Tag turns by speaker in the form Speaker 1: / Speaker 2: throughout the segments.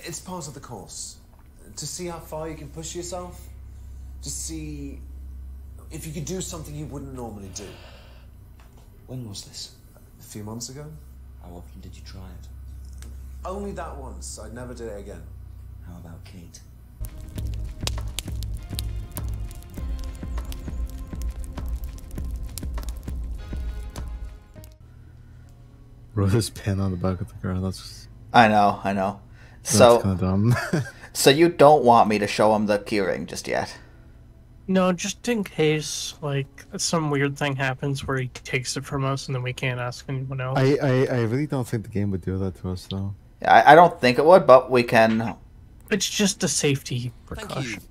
Speaker 1: It's part of the course. To see how far you can push yourself. To see if you could do something you wouldn't normally do.
Speaker 2: When was this?
Speaker 1: A few months ago.
Speaker 2: How often did you try it?
Speaker 1: Only that once. I'd never do it again.
Speaker 2: How about Kate?
Speaker 3: Wrote his pin on the back of the car. That's
Speaker 4: I know. So,
Speaker 3: kind of dumb.
Speaker 4: so you don't want me to show him the keyring just yet?
Speaker 5: No, just in case, like, some weird thing happens where he takes it from us and then we can't ask anyone else.
Speaker 3: I really don't think the game would do that to us, though.
Speaker 4: I don't think it would, but we can.
Speaker 5: It's just a safety precaution.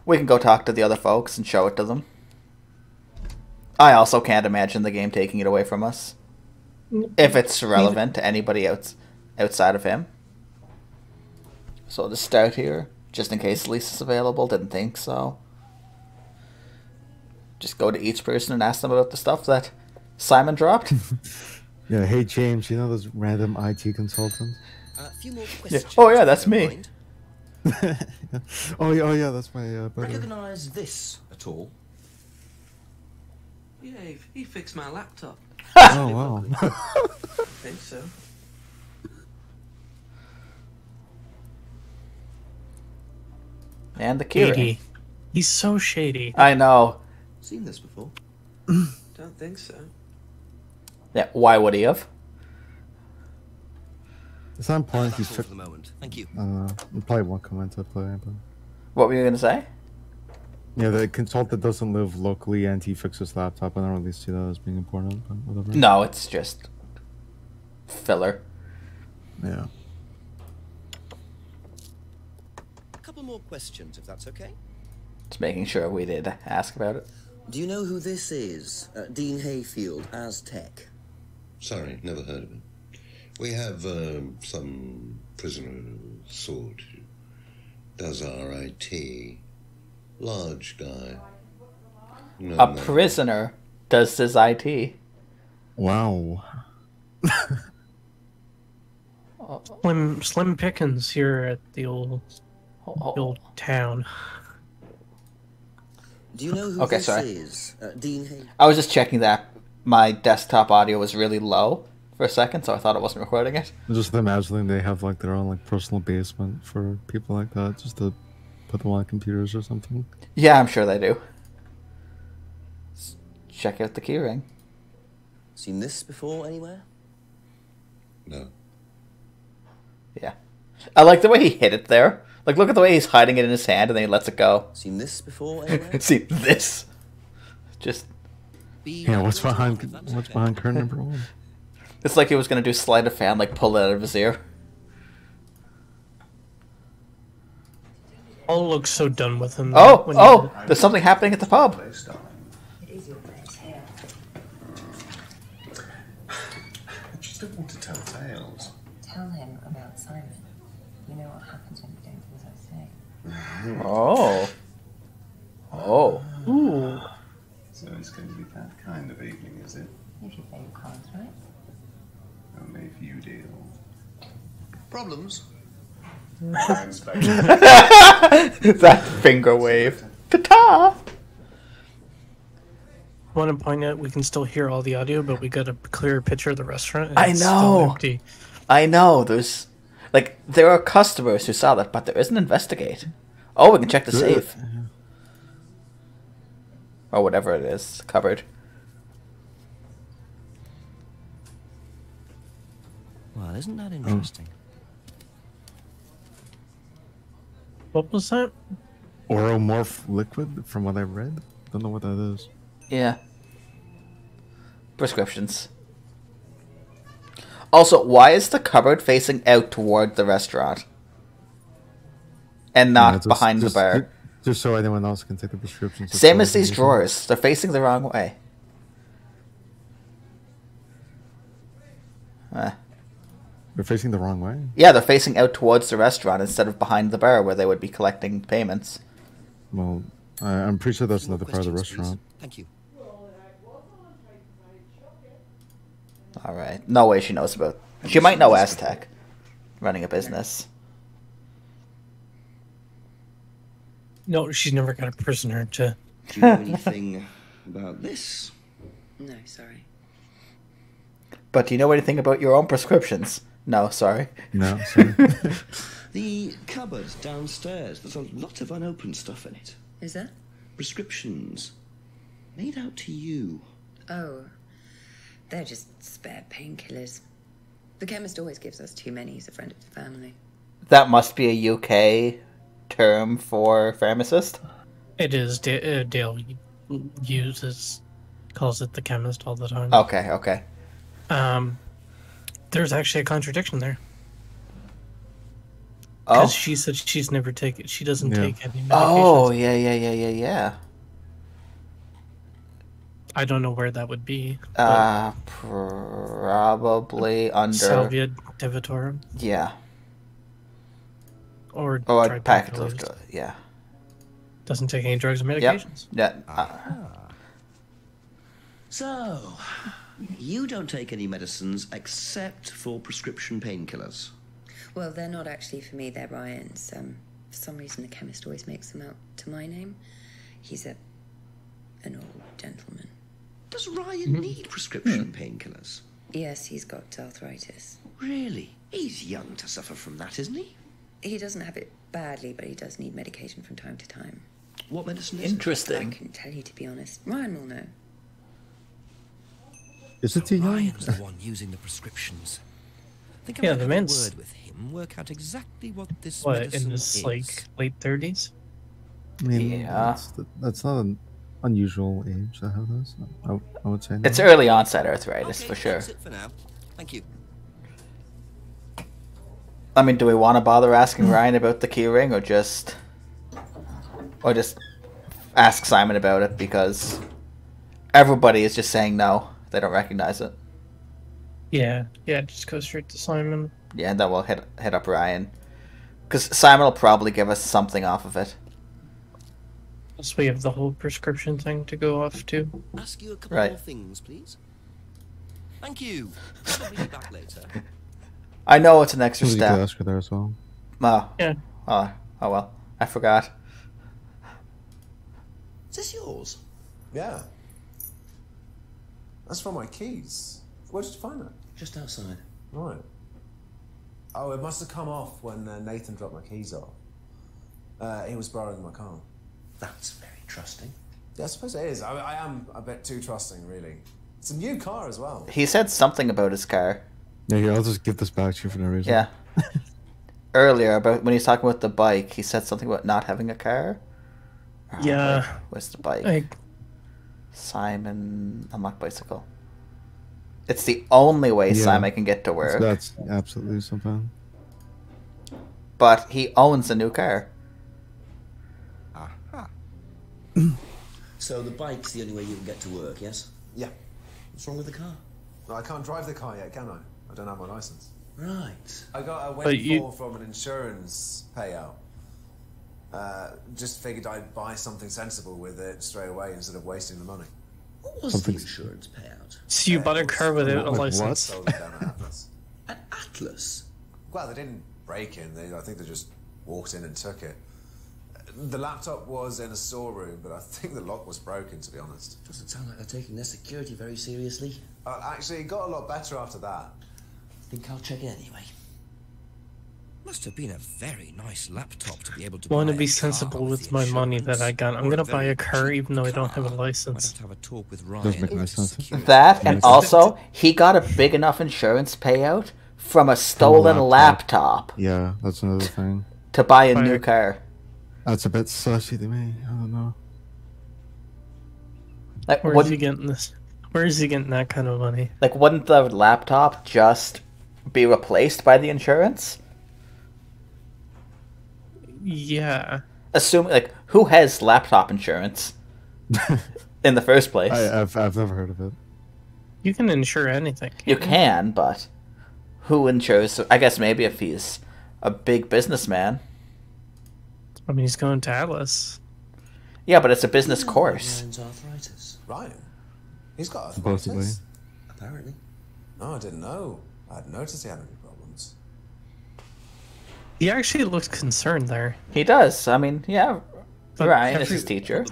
Speaker 4: We can go talk to the other folks and show it to them. I also can't imagine the game taking it away from us. If it's relevant to anybody outside of him. So I'll just start here, just in case Lisa's available. Didn't think so. Just go to each person and ask them about the stuff that Simon dropped.
Speaker 3: Yeah, hey James, you know those random IT consultants?
Speaker 2: A few more questions.
Speaker 4: Oh yeah, that's me.
Speaker 3: Oh yeah, that's my brother.
Speaker 2: Recognize this at all?
Speaker 6: Yeah, he fixed my laptop.
Speaker 3: Oh wow.
Speaker 6: I think so.
Speaker 4: And the keyring.
Speaker 5: Shady. He's so shady.
Speaker 4: I know.
Speaker 2: Seen this before?
Speaker 6: Don't think so.
Speaker 4: Yeah, why would he have?
Speaker 3: At some point he's
Speaker 2: That's all for the moment. Thank you.
Speaker 3: I don't know. I probably won't come into play, but
Speaker 4: What were you gonna say?
Speaker 3: yeah, the consultant doesn't live locally and he fixes laptop. I don't really see that as being important, but whatever.
Speaker 4: No, it's just filler.
Speaker 3: Yeah.
Speaker 2: A couple more questions, if that's okay.
Speaker 4: Just making sure we did ask about it.
Speaker 2: Do you know who this is? Dean Hayfield, Aztec.
Speaker 7: Sorry, never heard of him. We have some prisoner of sort who does our IT. Large guy. No
Speaker 4: A
Speaker 7: man.
Speaker 4: prisoner does his IT.
Speaker 3: Wow.
Speaker 5: Slim Pickens here at the old town.
Speaker 2: Do you know who
Speaker 4: Okay,
Speaker 2: this
Speaker 4: sorry.
Speaker 2: is? Dean Hayfield.
Speaker 4: I was just checking that my desktop audio was really low for a second, so I thought it wasn't recording it.
Speaker 3: Just imagining they have like their own like personal basement for people like that, just to put them on computers or something.
Speaker 4: Yeah, I'm sure they do. Check out the keyring.
Speaker 2: Seen this before anywhere?
Speaker 7: No.
Speaker 4: Yeah. I like the way he hit it there. Like, look at the way he's hiding it in his hand and then he lets it go.
Speaker 2: Seen this before anywhere?
Speaker 4: See, this. Just,
Speaker 3: Yeah, what's behind curtain number one?
Speaker 4: it's like he was going to do sleight of hand, like pull it out of his ear.
Speaker 5: All looks so done with him.
Speaker 4: Oh, there's something happening at the pub.
Speaker 8: It is your place here.
Speaker 7: I just don't want to tell tales.
Speaker 8: Tell him about Simon. You know what happens when you don't do as I say.
Speaker 4: Oh. Oh.
Speaker 5: Ooh.
Speaker 7: So it's going to be that kind of evening, is it?
Speaker 8: If you play your cards right.
Speaker 7: Only if you deal.
Speaker 2: Problems?
Speaker 4: That finger wave. Ta-ta!
Speaker 5: I want to point out we can still hear all the audio, but we got a clearer picture of the restaurant. And
Speaker 4: I
Speaker 5: it's still
Speaker 4: know.
Speaker 5: empty.
Speaker 4: I know, there's... Like, there are customers who saw that, but there isn't investigate. Oh, we can check the safe. Or whatever it is, cupboard.
Speaker 2: Well, isn't that interesting?
Speaker 5: What was that?
Speaker 3: Oromorph liquid, from what I've read. Don't know what that is.
Speaker 4: Yeah. Prescriptions. Also, why is the cupboard facing out toward the restaurant? And not
Speaker 3: Yeah,
Speaker 4: behind the bar?
Speaker 3: Just so anyone else can take the prescriptions.
Speaker 4: Same as these drawers. They're facing the wrong way.
Speaker 3: They're facing the wrong way.
Speaker 4: Yeah, they're facing out towards the restaurant instead of behind the bar where they would be collecting payments.
Speaker 3: Well, I'm pretty sure that's
Speaker 2: More
Speaker 3: another part of the
Speaker 2: questions,
Speaker 3: restaurant.
Speaker 2: please. Thank you.
Speaker 4: Alright. No way she knows about... She might know Aztec. Running a business.
Speaker 5: No, she's never got a prisoner to.
Speaker 9: Do you know anything about this?
Speaker 8: No, sorry.
Speaker 4: But do you know anything about your own prescriptions? No, sorry.
Speaker 3: No, sorry.
Speaker 9: The cupboard downstairs. There's a lot of unopened stuff in it.
Speaker 8: Is that?
Speaker 9: Prescriptions. Made out to you.
Speaker 8: Oh, they're just spare painkillers. The chemist always gives us too many. He's a friend of the family.
Speaker 4: That must be a UK term for pharmacist.
Speaker 5: It is. Dale calls it the chemist all the time.
Speaker 4: Okay, okay.
Speaker 5: There's actually a contradiction there.
Speaker 4: Oh?
Speaker 5: Because she said she's never taken. She doesn't take any medications.
Speaker 4: Oh, yeah.
Speaker 5: I don't know where that would be.
Speaker 4: Probably under
Speaker 5: Salvia divitorum.
Speaker 4: Yeah.
Speaker 5: Or
Speaker 4: I'd pack those.
Speaker 5: tripactylase.
Speaker 4: Yeah.
Speaker 5: Doesn't take any drugs or
Speaker 4: Yep.
Speaker 5: medications.
Speaker 4: Yeah.
Speaker 9: So, you don't take any medicines except for prescription painkillers.
Speaker 8: Well, they're not actually for me. They're Ryan's. For some reason, the chemist always makes them out to my name. He's an old gentleman.
Speaker 9: Does Ryan need prescription painkillers?
Speaker 8: Yes, he's got arthritis.
Speaker 9: Really? He's young to suffer from that, isn't he?
Speaker 8: He doesn't have it badly, but he does need medication from time to time.
Speaker 9: What medicine is
Speaker 8: I
Speaker 4: Interesting.
Speaker 8: couldn't tell you, to be honest. Ryan will know.
Speaker 3: Is it too young?
Speaker 10: Ryan's the one using the prescriptions. I think I
Speaker 5: Yeah,
Speaker 10: might
Speaker 5: the
Speaker 10: have
Speaker 5: man's-
Speaker 10: a word with him, work out exactly what this
Speaker 5: What,
Speaker 10: medicine
Speaker 5: in his,
Speaker 10: is.
Speaker 5: like, late 30s?
Speaker 3: I mean,
Speaker 4: Yeah.
Speaker 3: that's not an unusual age to have this. I would say.
Speaker 4: It's
Speaker 3: no.
Speaker 4: early onset arthritis
Speaker 10: Okay,
Speaker 4: for sure.
Speaker 10: that's it for now. Thank you.
Speaker 4: I mean, do we want to bother asking Ryan about the key ring, or just ask Simon about it, because everybody is just saying no, they don't recognize it.
Speaker 5: Yeah, just go straight to Simon.
Speaker 4: Yeah, and then we'll hit up Ryan, because Simon will probably give us something off of it.
Speaker 5: So we have the whole prescription thing to go off to.
Speaker 10: Ask you a couple
Speaker 4: Right.
Speaker 10: more things, please. Thank you. I'll be back later.
Speaker 4: I know it's an extra
Speaker 3: You could
Speaker 4: step.
Speaker 3: ask her there as well.
Speaker 4: Oh,
Speaker 5: Yeah.
Speaker 4: oh well, I forgot.
Speaker 9: Is this yours?
Speaker 1: Yeah. That's from my keys. Where did you find that?
Speaker 9: Just outside.
Speaker 1: Right. Oh, it must have come off when Nathan dropped my keys off. He was borrowing my car.
Speaker 9: That's very trusting.
Speaker 1: Yeah, I suppose it is. I am a bit too trusting, really. It's a new car as well.
Speaker 4: He said something about his car.
Speaker 3: Yeah, here, I'll just give this back to you for no reason.
Speaker 4: Yeah. Earlier, about when he was talking about the bike, he said something about not having a car.
Speaker 5: Yeah.
Speaker 4: Wait, where's the bike?
Speaker 5: Like,
Speaker 4: Simon, unlock bicycle. It's the only way
Speaker 3: Yeah.
Speaker 4: Simon can get to work.
Speaker 3: That's absolutely something.
Speaker 4: But he owns a new car.
Speaker 9: Aha. So the bike's the only way you can get to work, yes?
Speaker 1: Yeah.
Speaker 9: What's wrong with the car?
Speaker 1: No, I can't drive the car yet, can I? I don't have my license.
Speaker 9: Right.
Speaker 1: I got a
Speaker 5: But you-
Speaker 1: windfall from an insurance payout. Just figured I'd buy something sensible with it straight away instead of wasting the money.
Speaker 9: What was
Speaker 3: Something-
Speaker 9: the insurance payout?
Speaker 5: so you bought a car without a
Speaker 3: Like
Speaker 5: license.
Speaker 1: Sold it down at Atlas.
Speaker 9: An Atlas?
Speaker 1: Well, they didn't break in. I think they just walked in and took it. The laptop was in a storeroom, but I think the lock was broken, to be honest.
Speaker 9: Doesn't sound like they're taking their security very seriously.
Speaker 1: Actually, it got a lot better after that.
Speaker 9: Think I'll check it anyway.
Speaker 10: Must have been a very nice laptop to be able to.
Speaker 5: Want to
Speaker 10: buy
Speaker 5: be
Speaker 10: a car
Speaker 5: sensible with
Speaker 10: the
Speaker 5: my money
Speaker 10: insurance,
Speaker 5: that I got. I'm
Speaker 10: or
Speaker 5: gonna
Speaker 10: a
Speaker 5: buy
Speaker 10: very
Speaker 5: a car
Speaker 10: cheap
Speaker 5: even though I don't have a
Speaker 10: car.
Speaker 5: license.
Speaker 10: Might have to have a talk with
Speaker 3: Doesn't
Speaker 10: Ryan.
Speaker 3: make any
Speaker 10: about
Speaker 3: sense.
Speaker 10: security.
Speaker 4: That, and
Speaker 3: Makes
Speaker 4: also, he got a big enough insurance payout from a stolen laptop
Speaker 3: Yeah, that's another thing.
Speaker 4: to buy a
Speaker 5: Buy
Speaker 4: new
Speaker 5: a-
Speaker 4: car.
Speaker 3: That's a bit sussy to me. I don't know.
Speaker 4: Like,
Speaker 5: Where is
Speaker 4: wouldn't,
Speaker 5: he getting this? Where is he getting that kind of money?
Speaker 4: wouldn't the laptop just be replaced by the insurance?
Speaker 5: Yeah.
Speaker 4: Assuming, who has laptop insurance in the first place?
Speaker 3: I've never heard of it.
Speaker 5: You can insure anything.
Speaker 4: You can, but who insures? I guess maybe if he's a big businessman.
Speaker 5: I mean, he's going to Atlas.
Speaker 4: Yeah, but it's a business course.
Speaker 9: Ryan's arthritis.
Speaker 1: Ryan? He's got
Speaker 3: Supposedly.
Speaker 1: arthritis?
Speaker 9: Apparently.
Speaker 1: No, I didn't know. I hadn't noticed he had any problems.
Speaker 5: He actually looks concerned there.
Speaker 4: He does. I mean, yeah.
Speaker 5: But
Speaker 4: Ryan is his teacher.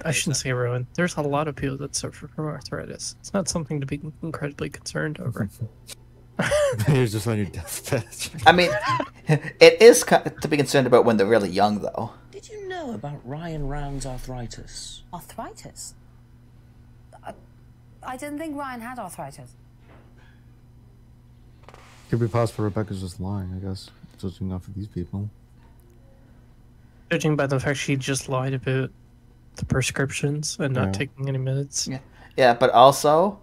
Speaker 5: I shouldn't say everyone. There's a lot of people that suffer from arthritis. It's not something to be incredibly concerned over.
Speaker 3: You're just on your deathbed.
Speaker 4: I mean, it is to be concerned about when they're really young, though.
Speaker 9: Did you know about Ryan Round's arthritis?
Speaker 11: Arthritis? I didn't think Ryan had arthritis.
Speaker 3: Could be possible Rebecca's just lying, I guess, judging off of these people.
Speaker 5: Judging by the fact she just lied about the prescriptions and not
Speaker 3: Yeah.
Speaker 5: taking any meds.
Speaker 4: Yeah, but also,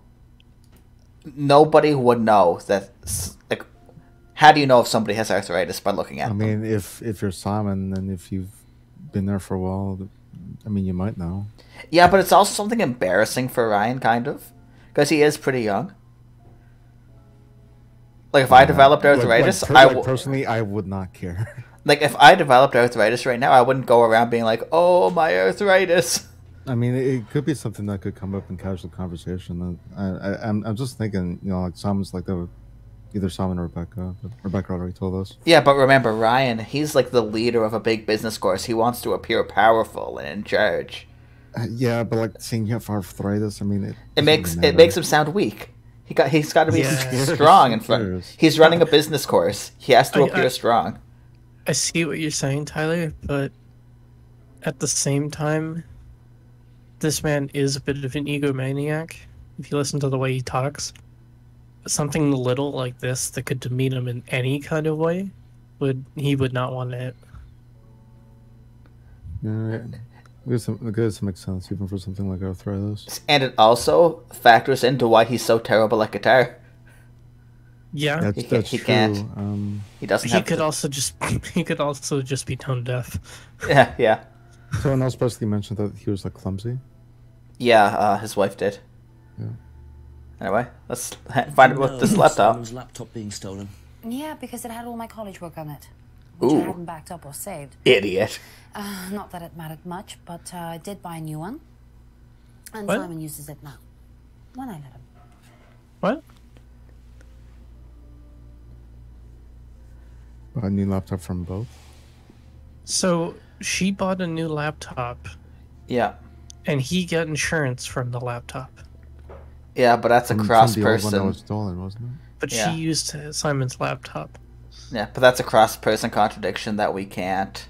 Speaker 4: nobody would know that. Like, how do you know if somebody has arthritis by looking at
Speaker 3: I
Speaker 4: them?
Speaker 3: mean, if you're Simon, and if you've been there for a while, I mean, you might know.
Speaker 4: Yeah, but it's also something embarrassing for Ryan, kind of, because he is pretty young. Like, if I developed arthritis,
Speaker 3: personally, I would not care.
Speaker 4: Like, if I developed arthritis right now, I wouldn't go around being like, "Oh, my arthritis."
Speaker 3: I mean, it could be something that could come up in casual conversation. I'm just thinking, you know, like Simon's like either Simon or Rebecca. But Rebecca already told us.
Speaker 4: Yeah, but remember, Ryan, he's like the leader of a big business course. He wants to appear powerful and in charge.
Speaker 3: Yeah, but like saying you have arthritis, I mean,
Speaker 4: It makes him sound weak. He's got to be strong in front. He's running a business course. He has to appear strong.
Speaker 5: I see what you're saying, Tyler, but at the same time, this man is a bit of an egomaniac. If you listen to the way he talks, something little like this that could demean him in any kind of way, he would not want it.
Speaker 3: Yeah, it does make sense, even for something like arthritis.
Speaker 4: And it also factors into why he's so terrible at guitar.
Speaker 5: Yeah,
Speaker 3: that's
Speaker 4: he
Speaker 3: true.
Speaker 4: can't. He doesn't.
Speaker 5: He could also just be tone deaf.
Speaker 4: Yeah.
Speaker 3: Someone else basically mentioned that he was like clumsy.
Speaker 4: Yeah, his wife did.
Speaker 3: Yeah.
Speaker 4: Anyway, let's find out what this laptop.
Speaker 9: Simon's laptop being stolen.
Speaker 11: Yeah, because it had all my college work on it, which I hadn't backed up or saved.
Speaker 4: Idiot.
Speaker 11: Not that it mattered much, but I did buy a new one. And
Speaker 5: What?
Speaker 11: Simon uses it now. When I let him.
Speaker 5: What?
Speaker 3: A new laptop from both.
Speaker 5: So she bought a new laptop.
Speaker 4: Yeah.
Speaker 5: And he got insurance from the laptop.
Speaker 4: Yeah, but that's a cross
Speaker 3: from the old one that
Speaker 4: person.
Speaker 3: was stolen, wasn't it?
Speaker 5: But
Speaker 4: Yeah.
Speaker 5: she used Simon's laptop.
Speaker 4: Yeah, but that's a cross person contradiction that we can't.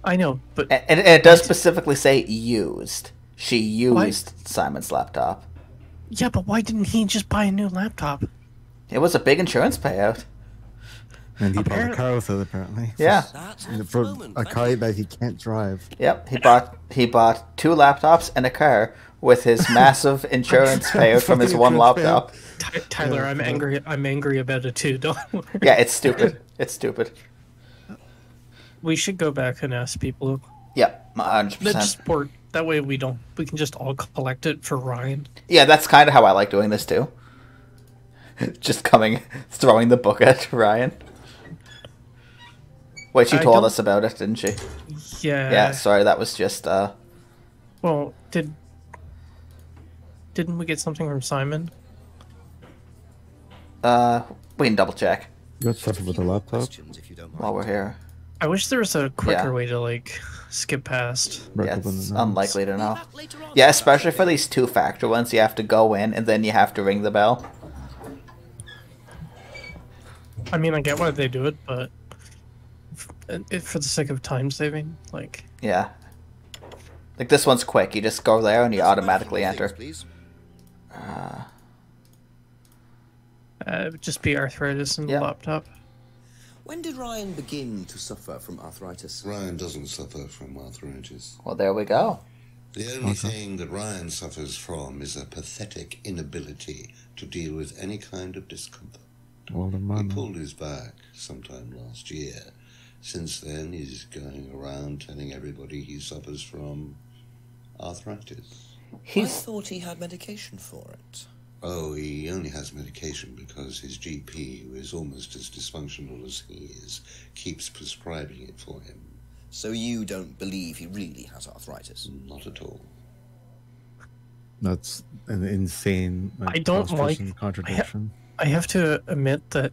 Speaker 5: I know, but
Speaker 4: And it does specifically say used. She used Simon's laptop.
Speaker 5: yeah, but why didn't he just buy a new laptop?
Speaker 4: It was a big insurance payout.
Speaker 3: And he bought a car with it, apparently.
Speaker 4: Yeah.
Speaker 3: For a car that he can't drive.
Speaker 4: Yep, he bought 2 laptops and a car with his massive insurance payout from his one laptop.
Speaker 5: Tyler, I'm angry. I'm angry about it too. Don't worry.
Speaker 4: Yeah, it's stupid. It's stupid.
Speaker 5: We should go back and ask people.
Speaker 4: Yep,
Speaker 5: The
Speaker 4: 100%.
Speaker 5: sport. That way we can just all collect it for Ryan.
Speaker 4: Yeah, that's kind of how I like doing this too. Just throwing the book at Ryan. Wait, she told us about it, didn't she?
Speaker 5: Yeah.
Speaker 4: Yeah, sorry, that was just,
Speaker 5: Well, didn't we get something from Simon?
Speaker 4: we can double check
Speaker 3: You got stuff with the laptop?
Speaker 4: while we're here.
Speaker 5: I wish there was a quicker
Speaker 4: Yeah.
Speaker 5: way to skip past.
Speaker 4: Yeah, it's unlikely to know. Yeah, especially for these 2-factor ones, you have to go in and then you have to ring the bell.
Speaker 5: I mean, I get why they do it, but for the sake of time saving,
Speaker 4: Yeah. Like, this one's quick. You just go there and you automatically enter.
Speaker 5: it would just be arthritis in the laptop.
Speaker 10: When did Ryan begin to suffer from arthritis?
Speaker 7: Ryan doesn't suffer from arthritis.
Speaker 4: Well, there we go.
Speaker 7: The only thing that Ryan suffers from is a pathetic inability to deal with any kind of discomfort.
Speaker 3: Well,
Speaker 7: He pulled his back sometime last year. Since then, he's going around telling everybody he suffers from arthritis.
Speaker 10: I thought he had medication for it.
Speaker 7: Oh, he only has medication because his GP, who is almost as dysfunctional as he is, keeps prescribing it for him.
Speaker 10: So you don't believe he really has arthritis?
Speaker 7: Not at all.
Speaker 3: That's an insane
Speaker 5: I don't
Speaker 3: cross-person
Speaker 5: like
Speaker 3: contradiction.
Speaker 5: I have to admit that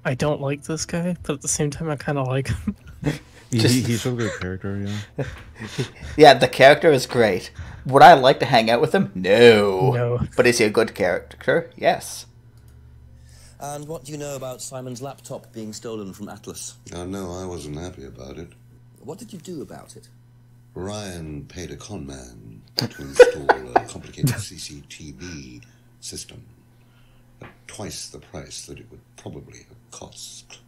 Speaker 5: I don't like this guy, but at the same time, I kind of like him.
Speaker 3: He's a good character, yeah.
Speaker 4: Yeah, the character is great. Would I like to hang out with him? No.
Speaker 5: No.
Speaker 4: But is he a good character? Yes.
Speaker 9: And what do you know about Simon's laptop being stolen from Atlas?
Speaker 7: Oh, no, I wasn't happy about it.
Speaker 9: What did you do about it?
Speaker 7: Ryan paid a con man to install a complicated CCTV system at twice the price that it would probably have cost.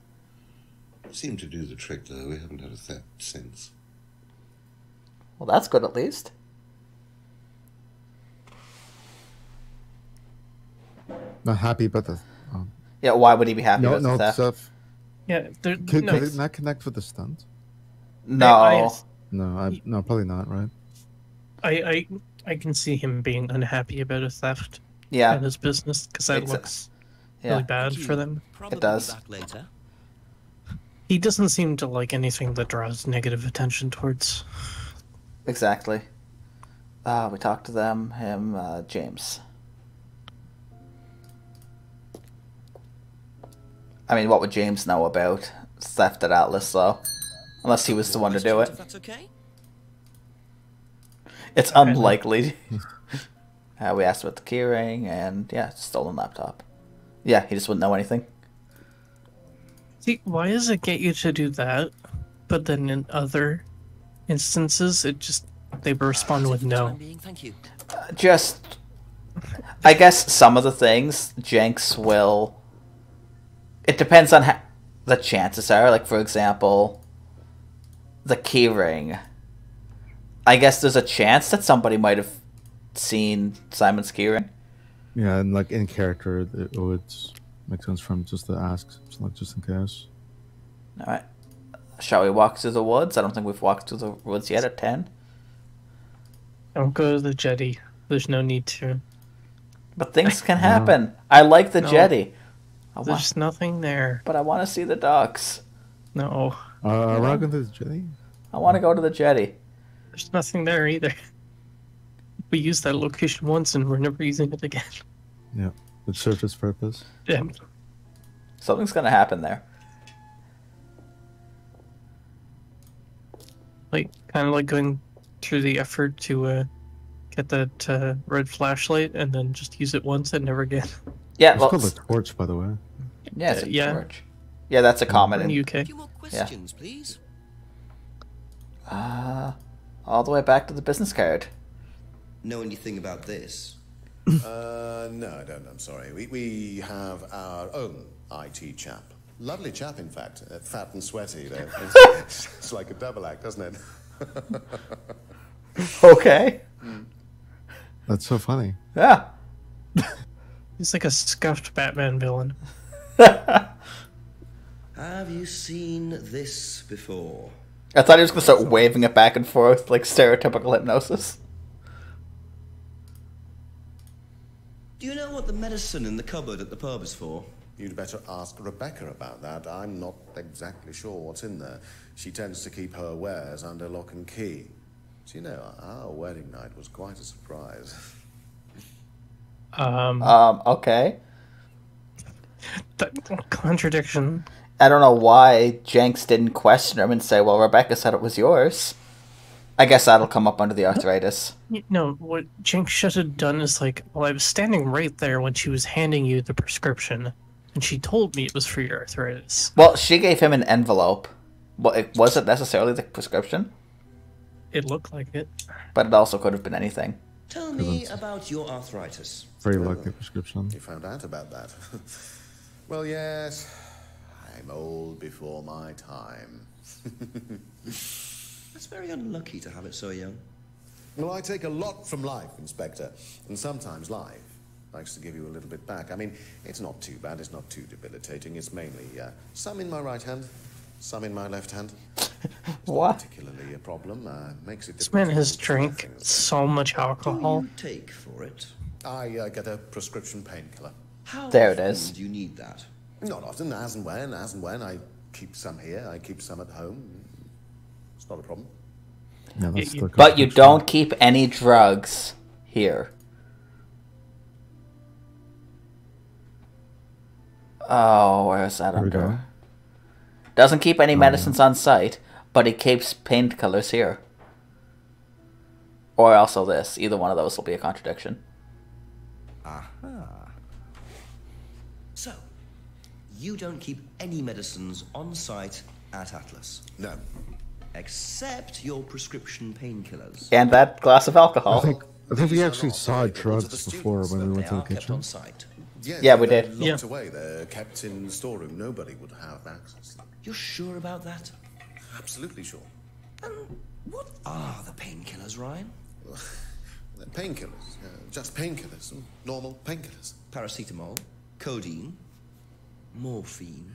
Speaker 7: Seemed to do the trick, though. We haven't had a theft since.
Speaker 4: Well, that's good at least.
Speaker 3: Not happy about the.
Speaker 4: Yeah, why would he be happy with the theft?
Speaker 3: Stuff.
Speaker 5: Yeah,
Speaker 3: Could it not connect with the stunt?
Speaker 4: No.
Speaker 3: No, probably not. Right.
Speaker 5: I can see him being unhappy about a theft.
Speaker 4: Yeah.
Speaker 5: In his business, because that looks really bad for them.
Speaker 4: It does.
Speaker 9: Later.
Speaker 5: He doesn't seem to like anything that draws negative attention towards.
Speaker 4: Exactly. We talked to them. Him, James. I mean, what would James know about theft at Atlas, though? Unless he was the one to do it.
Speaker 9: If that's okay.
Speaker 4: It's unlikely. We asked about the keyring, and yeah, stolen laptop. Yeah, he just wouldn't know anything.
Speaker 5: See, why does it get you to do that, but then in other instances, they respond with no?
Speaker 9: Thank you.
Speaker 4: Just, I guess some of the things Jenks will. It depends on how the chances are. Like, for example, the keyring. I guess there's a chance that somebody might have seen Simon's keyring.
Speaker 3: Yeah, and like in character, it would make sense for him just to ask, like just in case.
Speaker 4: All right, shall we walk through the woods? I don't think we've walked through the woods yet at 10.
Speaker 5: Don't go to the jetty. There's no need to.
Speaker 4: But things can happen. I like the jetty.
Speaker 5: There's nothing there.
Speaker 4: But I want to see the docks.
Speaker 5: No.
Speaker 3: We're not going to the jetty?
Speaker 4: I want to go to the jetty.
Speaker 5: There's nothing there either. We used that location once and we're never using it again.
Speaker 3: Yeah, it served its purpose.
Speaker 5: Yeah.
Speaker 4: Something's going to happen there.
Speaker 5: Like, kind of like going through the effort to get that red flashlight and then just use it once and never again.
Speaker 4: Yeah,
Speaker 3: it's called a torch, by the way.
Speaker 4: Yeah, it's a torch. Yeah, that's a common
Speaker 5: in
Speaker 4: in
Speaker 5: UK.
Speaker 9: A few more questions, please.
Speaker 4: All the way back to the business card.
Speaker 9: Know anything about this?
Speaker 12: No, I don't. I'm sorry. We have our own IT chap. Lovely chap, in fact. Fat and sweaty. It's like a double act, doesn't it?
Speaker 4: Okay.
Speaker 3: That's so funny.
Speaker 4: Yeah.
Speaker 5: He's like a scuffed Batman villain.
Speaker 9: Have you seen this before?
Speaker 4: I thought he was going to start waving it back and forth like stereotypical hypnosis.
Speaker 9: Do you know what the medicine in the cupboard at the pub is for?
Speaker 12: You'd better ask Rebecca about that. I'm not exactly sure what's in there. She tends to keep her wares under lock and key. So, you know, our wedding night was quite a surprise.
Speaker 4: Okay.
Speaker 5: Contradiction.
Speaker 4: I don't know why Jenks didn't question him and say, well, Rebecca said it was yours. I guess that'll come up under the arthritis.
Speaker 5: No, what Jenks should have done is like, well, I was standing right there when she was handing you the prescription, and she told me it was for your arthritis.
Speaker 4: Well, she gave him an envelope. Well, it wasn't necessarily the prescription.
Speaker 5: It looked like it.
Speaker 4: But it also could have been anything.
Speaker 9: Tell me about your arthritis.
Speaker 3: Very likely prescription.
Speaker 12: You found out about that. Well, yes. I'm old before my time.
Speaker 9: That's very unlucky to have it so young.
Speaker 12: Well, I take a lot from life, Inspector. And sometimes life likes to give you a little bit back. I mean, it's not too bad. It's not too debilitating. It's mainly some in my right hand, some in my left hand. It's
Speaker 4: what?
Speaker 12: Not particularly a problem. Makes it
Speaker 5: This man has drank so much alcohol.
Speaker 9: What do you take for it?
Speaker 12: I get a prescription painkiller.
Speaker 9: How
Speaker 4: There it
Speaker 9: often
Speaker 4: is.
Speaker 9: do you need that?
Speaker 12: Not often, as and when. I keep some here, I keep some at home. It's not a problem.
Speaker 3: Yeah, that's the
Speaker 4: But you don't keep any drugs here. Oh, where's that
Speaker 3: There we
Speaker 4: under?
Speaker 3: go.
Speaker 4: Doesn't keep any medicines on site, but he keeps painkillers here. Or also this. Either one of those will be a contradiction.
Speaker 9: Aha. So, you don't keep any medicines on site at Atlas?
Speaker 12: No.
Speaker 9: Except your prescription painkillers.
Speaker 4: And that glass of alcohol.
Speaker 3: I think we actually saw drugs before when we went to the kitchen.
Speaker 4: Yeah, we did.
Speaker 12: They're locked away. They're kept in the storeroom. Nobody would have access to them.
Speaker 9: You're sure about that?
Speaker 12: Absolutely sure.
Speaker 9: And what are the painkillers, Ryan?
Speaker 12: They're painkillers. Just painkillers. Normal painkillers.
Speaker 9: Paracetamol, codeine, morphine.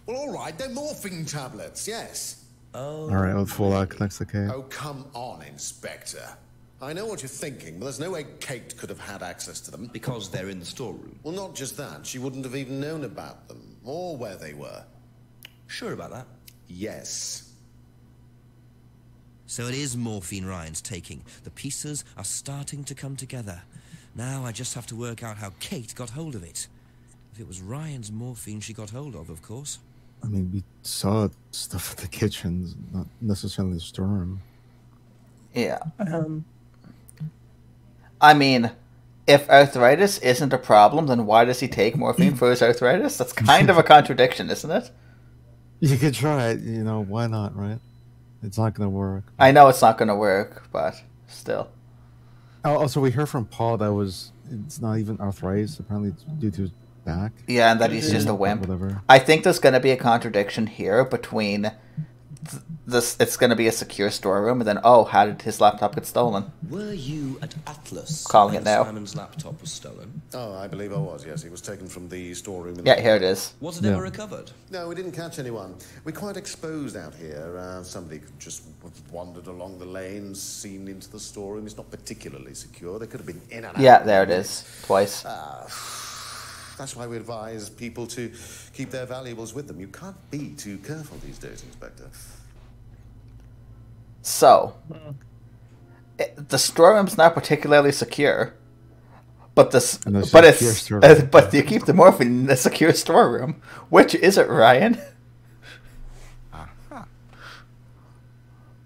Speaker 12: Well, all right. They're morphine tablets, yes.
Speaker 9: Oh.
Speaker 3: All right, with full connects the K.
Speaker 12: Oh, come on, Inspector. I know what you're thinking, but there's no way Kate could have had access to them.
Speaker 9: Because they're in the storeroom.
Speaker 12: Well, not just that. She wouldn't have even known about them, or where they were.
Speaker 9: Sure about that?
Speaker 12: Yes.
Speaker 10: So it is morphine Ryan's taking. The pieces are starting to come together. Now I just have to work out how Kate got hold of it. If it was Ryan's morphine she got hold of course.
Speaker 3: I mean, we saw stuff at the kitchen, not necessarily the storeroom.
Speaker 4: Yeah. I mean, if arthritis isn't a problem, then why does he take morphine for his arthritis? That's kind of a contradiction, isn't it?
Speaker 3: You could try it, you know, why not, right? It's not going to work.
Speaker 4: I know it's not going to work, but still.
Speaker 3: Also, we heard from Paul that it's not even arthritis. Apparently, it's due to his back.
Speaker 4: Yeah, and that he's just a wimp.
Speaker 3: Whatever.
Speaker 4: I think there's going to be a contradiction here between this. It's going to be a secure storeroom, and then, oh, how did his laptop get stolen?
Speaker 9: Were you at Atlas
Speaker 4: Calling
Speaker 9: when
Speaker 4: it now.
Speaker 9: Simon's laptop was stolen?
Speaker 12: Oh, I believe I was, yes. He was taken from the storeroom.
Speaker 4: Yeah, here it is.
Speaker 9: Was it ever recovered?
Speaker 12: No, we didn't catch anyone. We're quite exposed out here. Somebody could just have wandered along the lanes, seen into the storeroom. It's not particularly secure. They could have been in and out.
Speaker 4: Yeah, there it is. Twice.
Speaker 12: That's why we advise people to keep their valuables with them. You can't be too careful these days, Inspector.
Speaker 4: So, the storeroom's not particularly secure, but but you keep the morphine in a secure storeroom. Which is it, Ryan?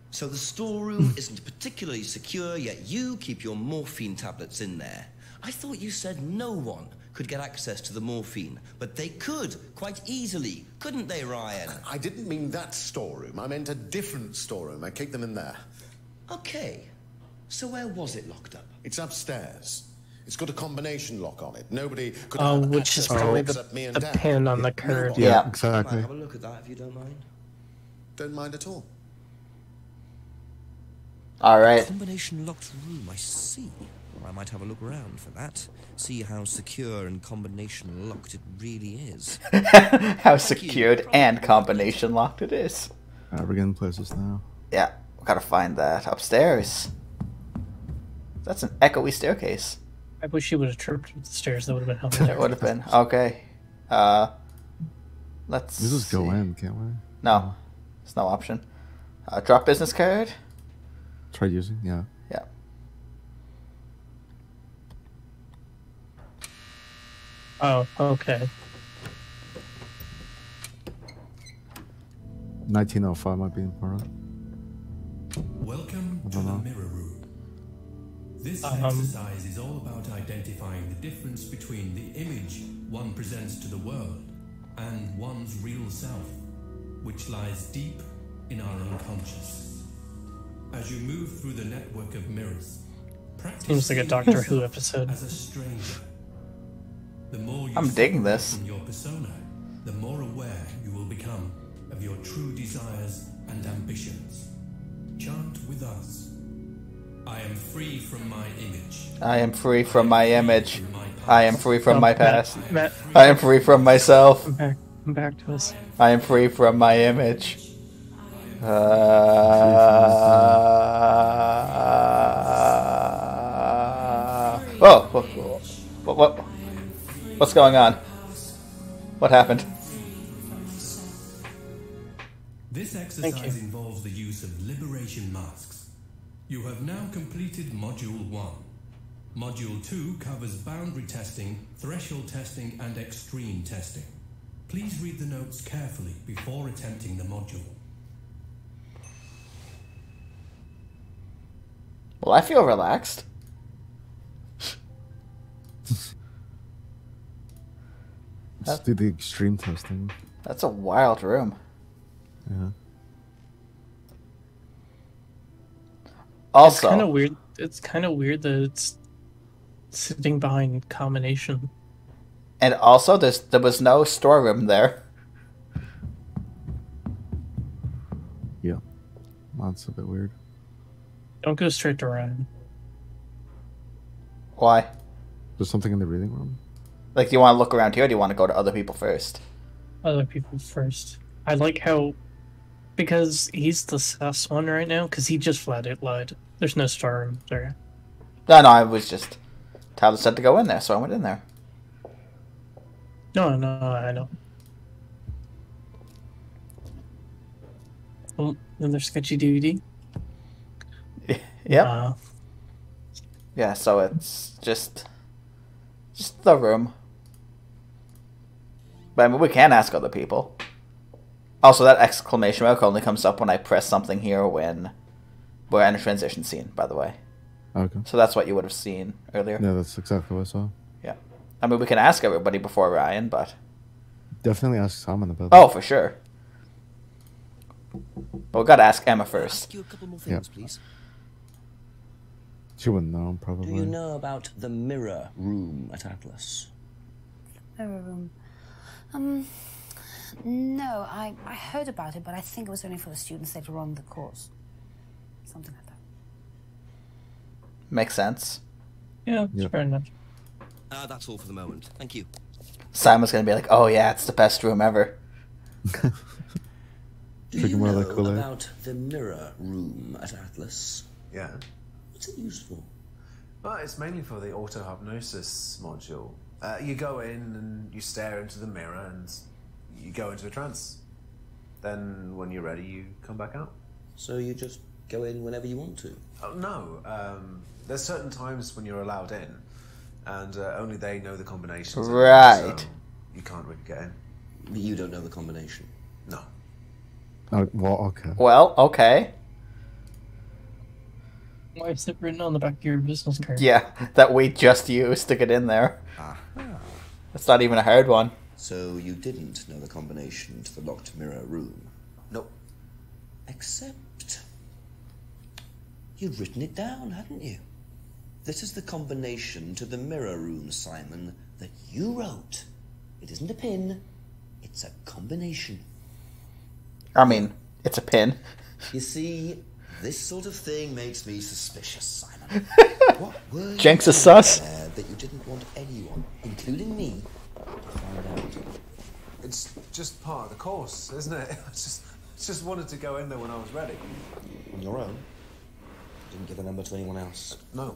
Speaker 9: So the storeroom isn't particularly secure, yet you keep your morphine tablets in there. I thought you said no one could get access to the morphine, but they could, quite easily, couldn't they, Ryan?
Speaker 12: I didn't mean that storeroom. I meant a different storeroom. I keep them in there.
Speaker 9: Okay. So where was it locked up?
Speaker 12: It's upstairs. It's got a combination lock on it. Nobody could
Speaker 5: Oh,
Speaker 12: have
Speaker 5: which is
Speaker 12: access to it
Speaker 5: probably
Speaker 12: except me and
Speaker 5: the
Speaker 12: Dad.
Speaker 5: pin on the curd.
Speaker 3: Yeah,
Speaker 9: I
Speaker 3: exactly.
Speaker 9: might have a look at that if you don't mind.
Speaker 12: Don't mind at all.
Speaker 4: All right.
Speaker 10: Combination locked room, I see. Well, I might have a look around for that. See how secure and combination locked it really is.
Speaker 4: How secured and combination locked it is.
Speaker 3: We're getting places now.
Speaker 4: Yeah, we gotta find that upstairs. That's an echoey staircase.
Speaker 5: I wish you would have tripped with the stairs. That would have been helpful.
Speaker 4: It would have been. Okay. Let's
Speaker 3: We just go
Speaker 4: see.
Speaker 3: in, can't we?
Speaker 4: No, there's no option. Drop business card.
Speaker 3: Try using, yeah.
Speaker 4: Yeah.
Speaker 5: Oh, okay.
Speaker 3: 1905 might be important.
Speaker 13: Welcome
Speaker 3: I
Speaker 13: to
Speaker 3: don't
Speaker 13: the
Speaker 3: know.
Speaker 13: mirror room. This exercise is all about identifying the difference between the image one presents to the world and one's real self, which lies deep in our unconscious. As you move through the network of mirrors, practice
Speaker 5: Seems like a
Speaker 13: seeing
Speaker 5: Doctor
Speaker 13: yourself
Speaker 5: Who episode.
Speaker 13: as a stranger. The more you
Speaker 4: I'm
Speaker 13: see
Speaker 4: digging this.
Speaker 13: from your persona, the more aware you will become of your true desires and ambitions. Chant with us. I am free from my image.
Speaker 4: I am free from my image. I am free from
Speaker 5: Oh,
Speaker 4: my past.
Speaker 5: Matt,
Speaker 4: I am free from myself.
Speaker 5: come back to us.
Speaker 4: I am free from my image. What's going on? What happened?
Speaker 13: This exercise involves the use of liberation masks. You have now completed Module 1. Module 2 covers boundary testing, threshold testing, and extreme testing. Please read the notes carefully before attempting the module.
Speaker 4: Well, I feel relaxed.
Speaker 3: Let's do the extreme testing.
Speaker 4: That's a wild room.
Speaker 3: Yeah.
Speaker 4: Also,
Speaker 5: it's kind of weird. It's kind of weird that it's sitting behind combination.
Speaker 4: And also, there was no storeroom there.
Speaker 3: Yeah. That's a bit weird.
Speaker 5: Don't go straight to Ryan.
Speaker 4: Why?
Speaker 3: There's something in the reading room?
Speaker 4: Like, do you want to look around here, or do you want to go to other people first?
Speaker 5: Other people first. I like how... Because he's the sus one right now, because he just flat out lied. There's no storeroom there.
Speaker 4: No, I was just... Tyler said to go in there, so I went in there.
Speaker 5: No, I know. Oh, then there's Sketchy DVD.
Speaker 4: Yep. Yeah, so it's just the room. But I mean, we can ask other people. Also, that exclamation mark only comes up when I press something here when we're in a transition scene, by the way.
Speaker 3: Okay.
Speaker 4: So that's what you would have seen earlier.
Speaker 3: Yeah, that's exactly what I saw.
Speaker 4: Yeah. I mean, we can ask everybody before Ryan, but...
Speaker 3: Definitely ask Simon about
Speaker 4: that. Oh, for sure. But we gotta ask Emma first.
Speaker 10: Ask you a couple more things, please.
Speaker 3: She wouldn't know, probably.
Speaker 10: Do you know about the mirror room at Atlas?
Speaker 11: Mirror room. No, I heard about it, but I think it was only for the students later on in the course. Something like that.
Speaker 4: Makes sense.
Speaker 5: Yeah, fair enough.
Speaker 10: That's all for the moment. Thank you.
Speaker 4: Simon's gonna be like, oh yeah, it's the best room ever.
Speaker 10: Do you know about the mirror room at Atlas?
Speaker 1: Yeah.
Speaker 10: What's it used for?
Speaker 1: Well, it's mainly for the auto-hypnosis module. You go in and you stare into the mirror and you go into a trance. Then when you're ready, you come back out.
Speaker 10: So you just go in whenever you want to?
Speaker 1: Oh, no. There's certain times when you're allowed in, and only they know the combinations.
Speaker 4: Right.
Speaker 1: So you can't really get in.
Speaker 10: You don't know the combination?
Speaker 1: No.
Speaker 3: Oh, well, okay.
Speaker 4: Well, okay.
Speaker 5: Why is it written on the back of your business card?
Speaker 4: Yeah, that we just used to get in there. It's not even a hard one.
Speaker 10: So you didn't know the combination to the locked mirror room?
Speaker 1: Nope.
Speaker 10: Except... you'd written it down, hadn't you? This is the combination to the mirror room, Simon, that you wrote. It isn't a pin, it's a combination.
Speaker 4: I mean, it's a pin.
Speaker 10: You see, this sort of thing makes me suspicious, Simon. What were
Speaker 4: Jenks
Speaker 10: you
Speaker 4: is sus.
Speaker 10: there that you didn't want anyone, including me, to find out?
Speaker 1: It's just part of the course, isn't it? I just wanted to go in there when I was ready.
Speaker 10: On your own? Didn't give the number to anyone else?
Speaker 1: No.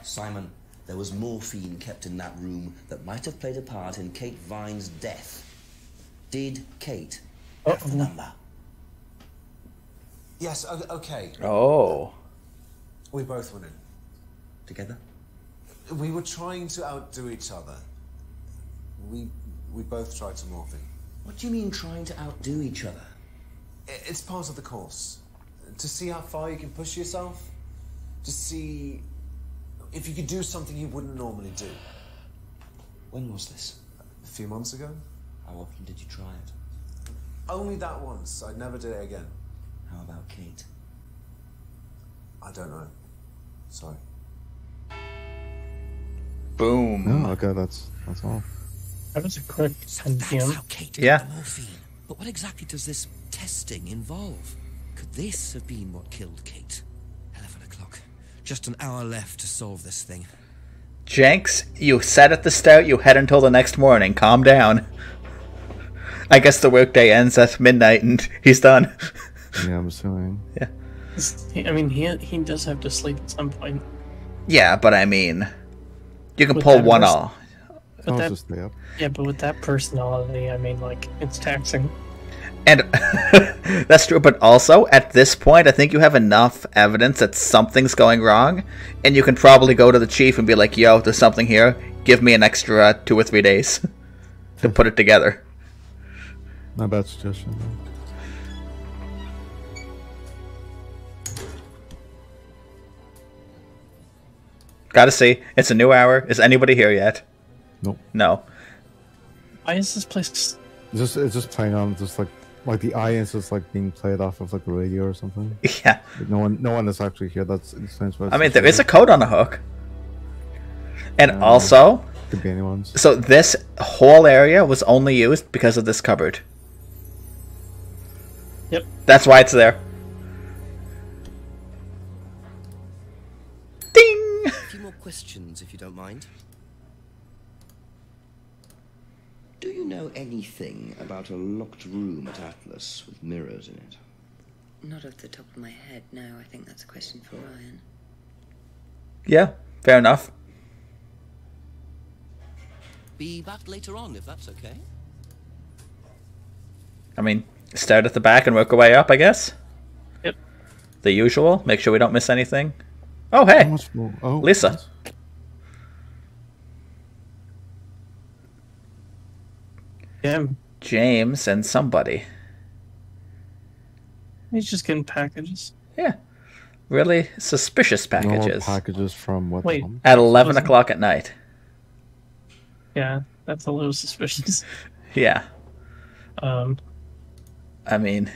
Speaker 10: Simon, there was morphine kept in that room that might have played a part in Kate Vine's death. Did Kate have the number?
Speaker 1: Yes, okay.
Speaker 4: Oh.
Speaker 1: We both went in.
Speaker 10: Together?
Speaker 1: We were trying to outdo each other. We both tried to morphine.
Speaker 10: What do you mean trying to outdo each other?
Speaker 1: It's part of the course. To see how far you can push yourself. To see if you could do something you wouldn't normally do.
Speaker 10: When was this?
Speaker 1: A few months ago.
Speaker 10: How often did you try it?
Speaker 1: Only that once. I'd never do it again.
Speaker 10: How about Kate?
Speaker 1: I don't know. Sorry.
Speaker 4: Boom.
Speaker 3: Oh, okay, that's all.
Speaker 5: That was a quick 10 p.m.
Speaker 10: How Kate
Speaker 4: Yeah.
Speaker 10: got the morphine. But what exactly does this testing involve? Could this have been what killed Kate? 11 o'clock. Just an hour left to solve this thing.
Speaker 4: Jenks, you said at the start you had until the next morning. Calm down. I guess the workday ends at midnight and he's done.
Speaker 3: Yeah, I'm assuming.
Speaker 4: Yeah.
Speaker 5: I mean, he does have to sleep at some point.
Speaker 4: Yeah, but I mean, you can
Speaker 5: With
Speaker 4: pull
Speaker 5: that
Speaker 4: one
Speaker 5: person-
Speaker 4: off.
Speaker 5: But
Speaker 3: I'll
Speaker 5: that,
Speaker 3: just stay up.
Speaker 5: yeah, but with that personality, I mean, like, it's taxing.
Speaker 4: And that's true, but also, at this point, I think you have enough evidence that something's going wrong, and you can probably go to the chief and be like, yo, there's something here, give me an extra 2 or 3 days to put it together.
Speaker 3: Not bad suggestion.
Speaker 4: Gotta see. It's a new hour. Is anybody here yet?
Speaker 3: Nope.
Speaker 4: No.
Speaker 5: Why is this place?
Speaker 3: It's just playing on just like the audience is like being played off of like a radio or something.
Speaker 4: Yeah.
Speaker 3: Like, no one is actually here. That's explains why.
Speaker 4: I mean, there is a code on the hook. And also,
Speaker 3: could be anyone's.
Speaker 4: So this whole area was only used because of this cupboard.
Speaker 5: Yep.
Speaker 4: That's why it's there. Ding!
Speaker 9: A few more questions, if you don't mind. Do you know anything about a locked room at Atlas with mirrors in it?
Speaker 8: Not off the top of my head, no. I think that's a question for Ryan.
Speaker 4: Yeah, fair enough.
Speaker 9: Be back later on, if that's okay.
Speaker 4: I mean, start at the back and work our way up, I guess.
Speaker 5: Yep.
Speaker 4: The usual. Make sure we don't miss anything. Oh, hey.
Speaker 3: Oh,
Speaker 4: Lisa.
Speaker 3: nice.
Speaker 5: Yeah.
Speaker 4: James and somebody.
Speaker 5: He's just getting packages.
Speaker 4: Yeah. Really suspicious
Speaker 3: Normal
Speaker 4: packages.
Speaker 3: packages from what?
Speaker 5: Wait.
Speaker 4: At 11 o'clock at night.
Speaker 5: Yeah, that's a little suspicious.
Speaker 4: Yeah.
Speaker 5: Um.
Speaker 4: I mean...